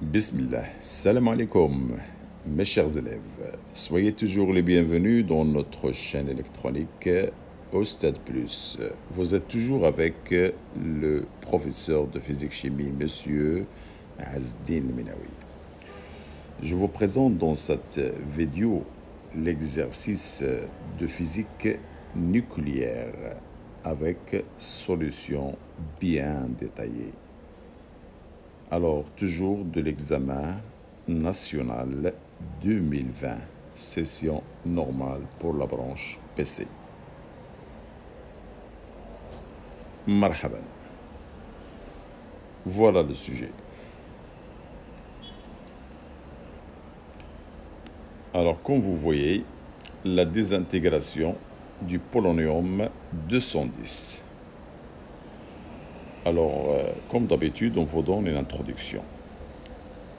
Bismillah, salam alaikum, mes chers élèves. Soyez toujours les bienvenus dans notre chaîne électronique Oustad Plus. Vous êtes toujours avec le professeur de physique-chimie, monsieur Azdin Minawi. Je vous présente dans cette vidéo l'exercice de physique nucléaire avec solution bien détaillée. Alors, toujours de l'examen national 2020, session normale pour la branche PC. Marhaban. Voilà le sujet. Alors, comme vous voyez, la désintégration du polonium 210. Alors, comme d'habitude, on vous donne une introduction.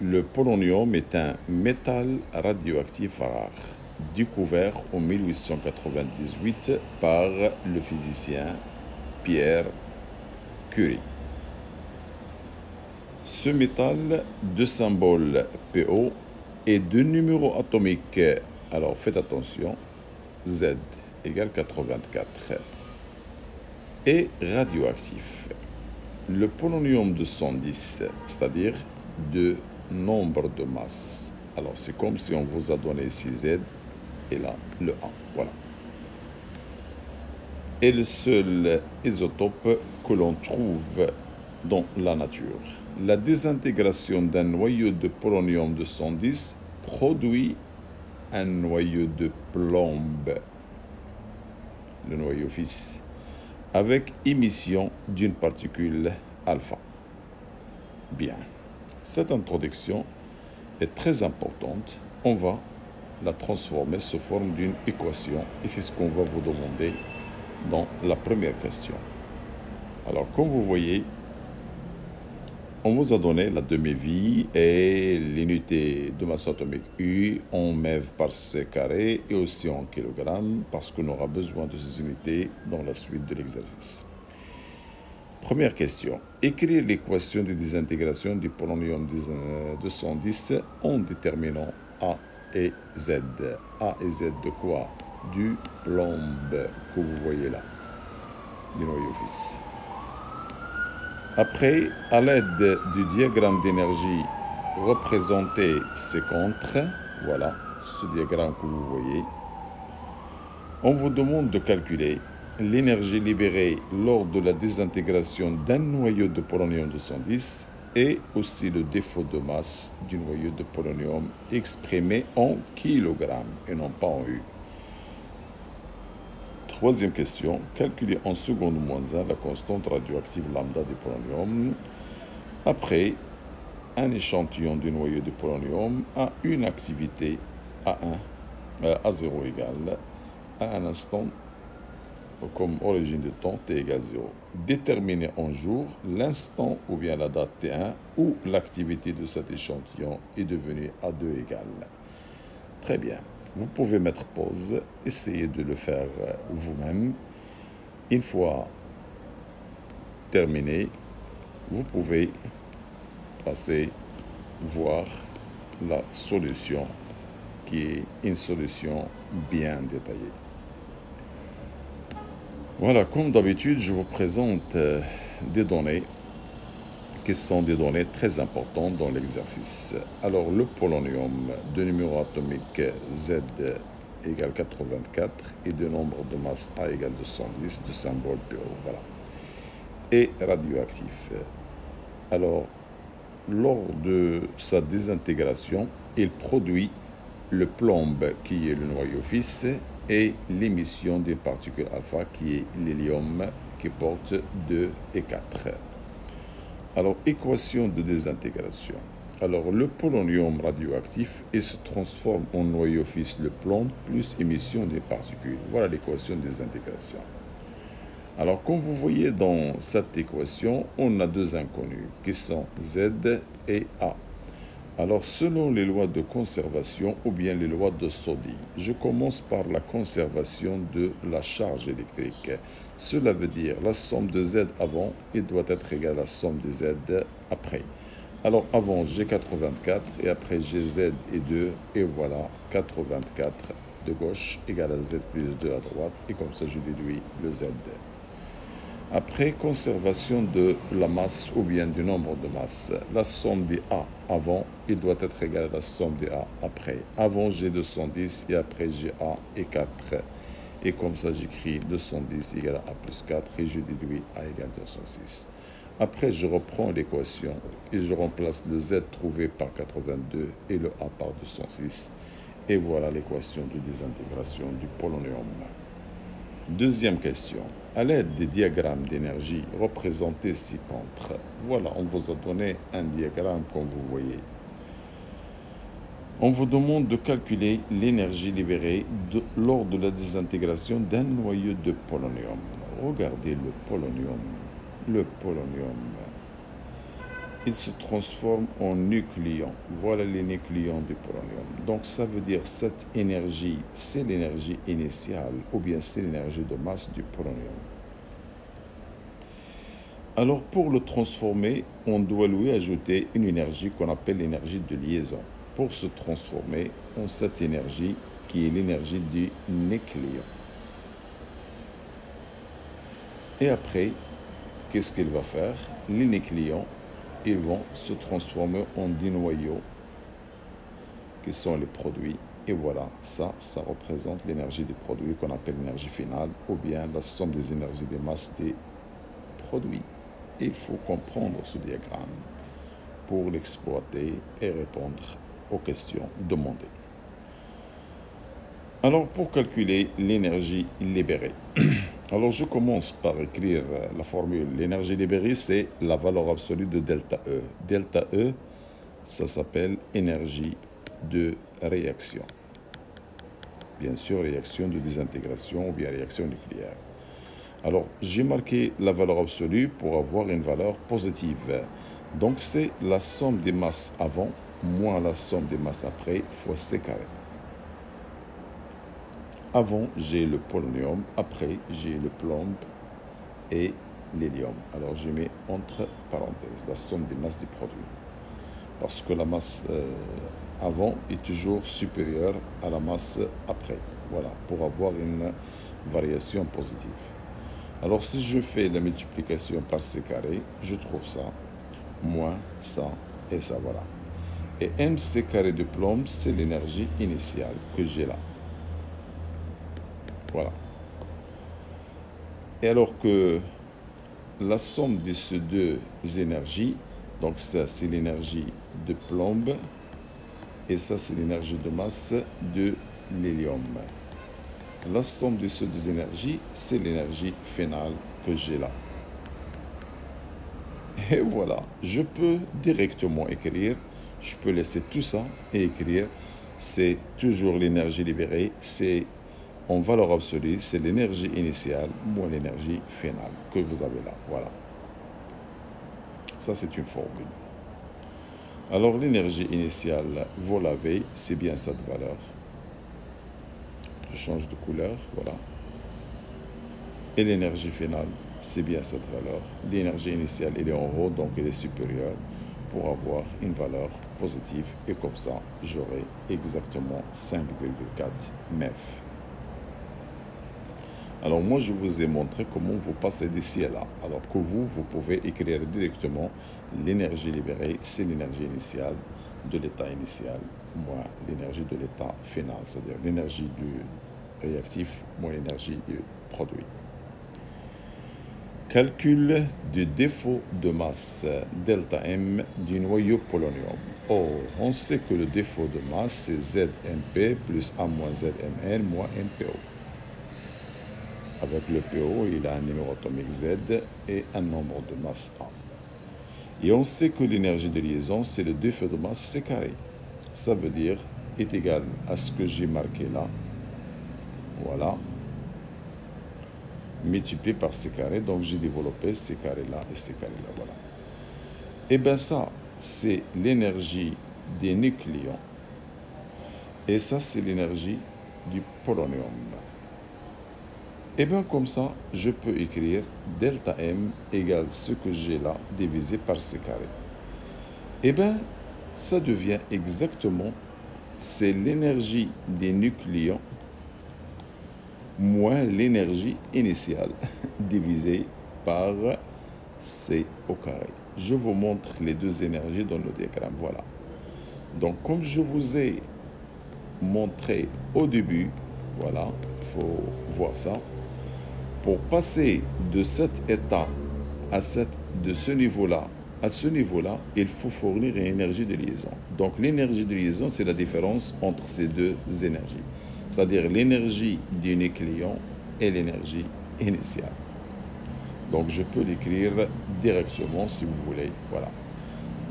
Le polonium est un métal radioactif rare, découvert en 1898 par le physicien Pierre Curie. Ce métal de symbole PO et de numéro atomique, alors faites attention, Z égale 84, est radioactif. Le polonium 210, c'est-à-dire de nombre de masse. Alors, c'est comme si on vous a donné ici Z et là, le 1. Voilà. Est le seul isotope que l'on trouve dans la nature. La désintégration d'un noyau de polonium 210 produit un noyau de plomb, le noyau fils, avec émission d'une particule alpha. Bien, cette introduction est très importante. On va la transformer sous forme d'une équation et c'est ce qu'on va vous demander dans la première question. Alors, comme vous voyez, on vous a donné la demi-vie et l'unité de masse atomique U en MeV par C carré et aussi en kilogrammes parce qu'on aura besoin de ces unités dans la suite de l'exercice. Première question. Écrire l'équation de désintégration du polonium 210 en déterminant A et Z. A et Z de quoi? Du plomb que vous voyez là, du noyau fils. Après, à l'aide du diagramme d'énergie, représentez ces contres. Voilà, ce diagramme que vous voyez. On vous demande de calculer l'énergie libérée lors de la désintégration d'un noyau de polonium 210 et aussi le défaut de masse du noyau de polonium exprimé en kilogrammes et non pas en U. Troisième question, calculer en seconde moins 1 la constante radioactive lambda du polonium après un échantillon du noyau de polonium à une activité à 0 égale à un instant comme origine de temps t égale 0. Déterminer en jour l'instant ou bien la date T1 où l'activité de cet échantillon est devenue à 2 égale. Très bien. Vous pouvez mettre pause, essayez de le faire vous-même. Une fois terminé, vous pouvez passer voir la solution qui est une solution bien détaillée. Voilà, comme d'habitude, je vous présente des données qui sont des données très importantes dans l'exercice. Alors, le polonium de numéro atomique Z égale 84 et de nombre de masse A égale 210 de symbole PO. Voilà. Et radioactif. Alors, lors de sa désintégration, il produit le plomb qui est le noyau fils et l'émission des particules alpha qui est l'hélium qui porte 2 et 4. Alors, équation de désintégration. Alors, le polonium radioactif et se transforme en noyau fils le plomb plus émission des particules. Voilà l'équation de désintégration. Alors, comme vous voyez dans cette équation, on a deux inconnus qui sont Z et A. Alors, selon les lois de conservation ou bien les lois de Soddy, je commence par la conservation de la charge électrique. Cela veut dire la somme de Z avant et doit être égale à la somme de Z après. Alors avant j'ai 84 et après j'ai Z et 2 et voilà 84 de gauche égale à Z plus 2 à droite et comme ça je déduis le Z. Après conservation de la masse ou bien du nombre de masses, la somme des A avant, il doit être égal à la somme des A après. Avant j'ai 210 et après j'ai A et 4. Et comme ça j'écris 210 égale à A plus 4 et je déduis A égale 206. Après je reprends l'équation et je remplace le Z trouvé par 82 et le A par 206. Et voilà l'équation de désintégration du polonium. Deuxième question. À l'aide des diagrammes d'énergie représentés ci-contre, voilà, on vous a donné un diagramme comme vous voyez. On vous demande de calculer l'énergie libérée lors de la désintégration d'un noyau de polonium. Regardez le polonium. Le polonium, il se transforme en nucléon. Voilà les nucléons du polonium. Donc ça veut dire cette énergie, c'est l'énergie initiale ou bien c'est l'énergie de masse du polonium. Alors pour le transformer, on doit lui ajouter une énergie qu'on appelle l'énergie de liaison. Pour se transformer en cette énergie qui est l'énergie du nucléon. Et après, qu'est-ce qu'il va faire? Les nucléons, ils vont se transformer en des noyaux qui sont les produits. Et voilà, ça représente l'énergie des produits qu'on appelle l'énergie finale ou bien la somme des énergies des masses des produits. Et il faut comprendre ce diagramme pour l'exploiter et répondre aux questions demandées. Alors, pour calculer l'énergie libérée, alors je commence par écrire la formule. L'énergie libérée, c'est la valeur absolue de delta E. Delta E, ça s'appelle énergie de réaction. Bien sûr, réaction de désintégration ou bien réaction nucléaire. Alors, j'ai marqué la valeur absolue pour avoir une valeur positive. Donc, c'est la somme des masses avant moins la somme des masses après fois C carré. Avant, j'ai le polonium, après, j'ai le plomb et l'hélium. Alors, je mets entre parenthèses la somme des masses des produits. Parce que la masse avant est toujours supérieure à la masse après. Voilà, pour avoir une variation positive. Alors, si je fais la multiplication par C carré, je trouve ça, moins ça et ça, voilà. Et MC carré de plomb, c'est l'énergie initiale que j'ai là. Voilà. Et alors que la somme de ces deux énergies, donc ça c'est l'énergie de plomb et ça c'est l'énergie de masse de l'hélium. La somme de ces deux énergies, c'est l'énergie finale que j'ai là. Et voilà, je peux directement écrire, je peux laisser tout ça et écrire, c'est toujours l'énergie libérée, c'est en valeur absolue, c'est l'énergie initiale moins l'énergie finale que vous avez là. Voilà. Ça, c'est une formule. Alors, l'énergie initiale, vous l'avez, c'est bien cette valeur. Je change de couleur, voilà. Et l'énergie finale, c'est bien cette valeur. L'énergie initiale, elle est en haut, donc elle est supérieure pour avoir une valeur positive. Et comme ça, j'aurai exactement 5,4 MeV. Alors moi, je vous ai montré comment vous passez d'ici à là. Alors que vous pouvez écrire directement l'énergie libérée, c'est l'énergie initiale de l'état initial, moins l'énergie de l'état final, c'est-à-dire l'énergie du réactif, moins l'énergie du produit. Calcul du défaut de masse delta M du noyau polonium. Or, on sait que le défaut de masse, c'est ZMP plus A moins ZMN moins MPO. Avec le PO, il a un numéro atomique Z et un nombre de masse A. Et on sait que l'énergie de liaison, c'est le défaut de masse C carré. Ça veut dire, est égal à ce que j'ai marqué là. Voilà. Multiplié par C carré, donc j'ai développé C carré là et C carré là, voilà. Et bien ça, c'est l'énergie des nucléons. Et ça, c'est l'énergie du polonium. Et bien comme ça, je peux écrire delta M égale ce que j'ai là divisé par C carré. Eh bien, ça devient exactement, c'est l'énergie des nucléons moins l'énergie initiale divisée par C au carré. Je vous montre les deux énergies dans le diagramme. Voilà. Donc, comme je vous ai montré au début, voilà, il faut voir ça. Pour passer de cet état de ce niveau-là à ce niveau-là, il faut fournir une énergie de liaison. Donc, l'énergie de liaison, c'est la différence entre ces deux énergies. C'est-à-dire l'énergie du nucléon et l'énergie initiale. Donc, je peux l'écrire directement si vous voulez. Voilà.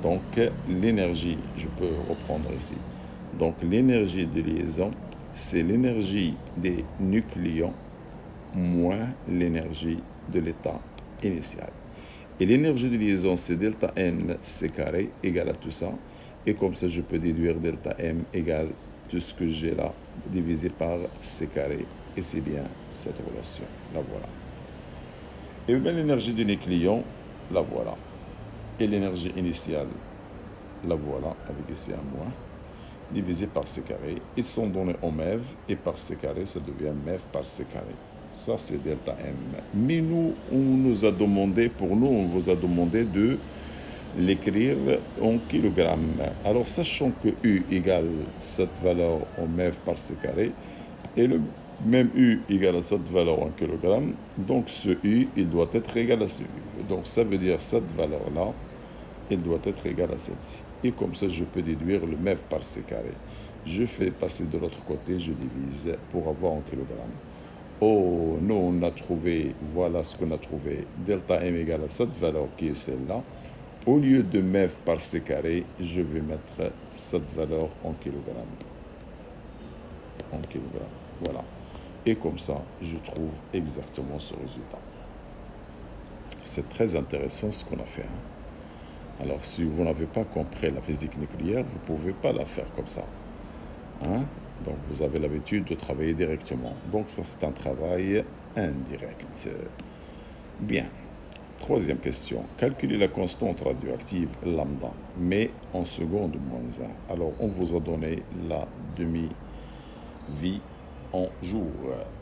Donc, l'énergie, je peux reprendre ici. Donc, l'énergie de liaison, c'est l'énergie des nucléons moins l'énergie de l'état initial. Et l'énergie de liaison, c'est delta n c carré égale à tout ça. Et comme ça, je peux déduire delta m égale tout ce que j'ai là, divisé par c carré. Et c'est bien cette relation. La voilà. Et bien l'énergie du nucléon, la voilà. Et l'énergie initiale, la voilà, avec ici un moins, divisé par c carré. Ils sont donnés en MEV, et par c carré, ça devient MEV par c carré. Ça, c'est delta M. Mais nous, on nous a demandé, pour nous, on vous a demandé de l'écrire en kilogrammes. Alors, sachant que U égale cette valeur en MEV par c carré, et le même U égale à cette valeur en kilogrammes, donc ce U, il doit être égal à ce U. Donc, ça veut dire cette valeur-là, il doit être égal à celle-ci. Et comme ça, je peux déduire le MEV par c carré. Je fais passer de l'autre côté, je divise pour avoir en kilogrammes. Oh, nous, on a trouvé, voilà ce qu'on a trouvé, delta M égale à cette valeur qui est celle-là. Au lieu de MEV par c carré, je vais mettre cette valeur en kilogrammes. En kilogrammes, voilà. Et comme ça, je trouve exactement ce résultat. C'est très intéressant ce qu'on a fait. Alors, si vous n'avez pas compris la physique nucléaire, vous ne pouvez pas la faire comme ça. Donc, vous avez l'habitude de travailler directement. Donc, ça, c'est un travail indirect. Bien. Troisième question. Calculez la constante radioactive lambda, mais en seconde moins 1. Alors, on vous a donné la demi-vie en jour.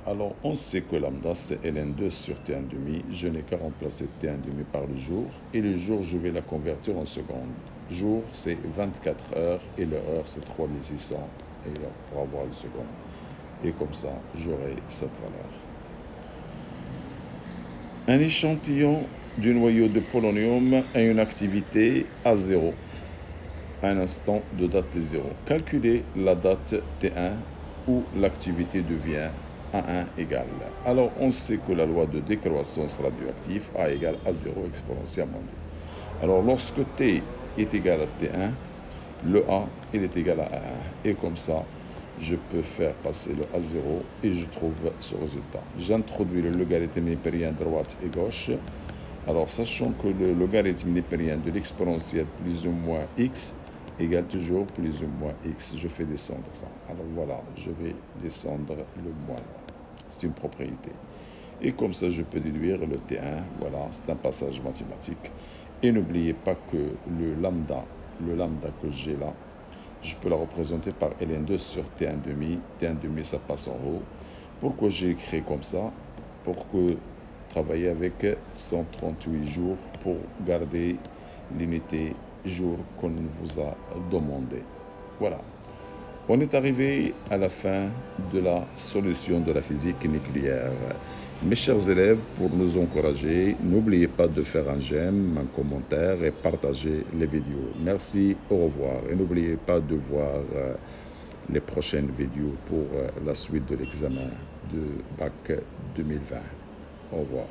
Alors, on sait que lambda, c'est ln2 sur t1,5. Je n'ai qu'à remplacer t1,5 par le jour. Et le jour, je vais la convertir en secondes. Jour, c'est 24 heures et l'heure, c'est 3600. Et là, pour avoir le second. Et comme ça, j'aurai cette valeur. Un échantillon du noyau de polonium a une activité à 0, à un instant de date T0. Calculez la date T1 où l'activité devient A1 égale. Alors, on sait que la loi de décroissance radioactive A égale à 0 exponentielle moins 2. Alors, lorsque T est égal à T1, le A, il est égal à 1. Et comme ça, je peux faire passer le A0 et je trouve ce résultat. J'introduis le logarithme népérien droite et gauche. Alors, sachant que le logarithme népérien de l'exponentielle plus ou moins x égale toujours plus ou moins x, je fais descendre ça. Alors voilà, je vais descendre le moins là. C'est une propriété. Et comme ça, je peux déduire le T1. Voilà, c'est un passage mathématique. Et n'oubliez pas que le lambda que j'ai là, je peux la représenter par ln2 sur t1,5. T1,5, ça passe en haut. Pourquoi j'ai écrit comme ça? Pour que travailler avec 138 jours pour garder l'unité jour qu'on vous a demandé. Voilà. On est arrivé à la fin de la solution de la physique nucléaire. Mes chers élèves, pour nous encourager, n'oubliez pas de faire un j'aime, un commentaire et partager les vidéos. Merci, au revoir. Et n'oubliez pas de voir les prochaines vidéos pour la suite de l'examen de Bac 2020. Au revoir.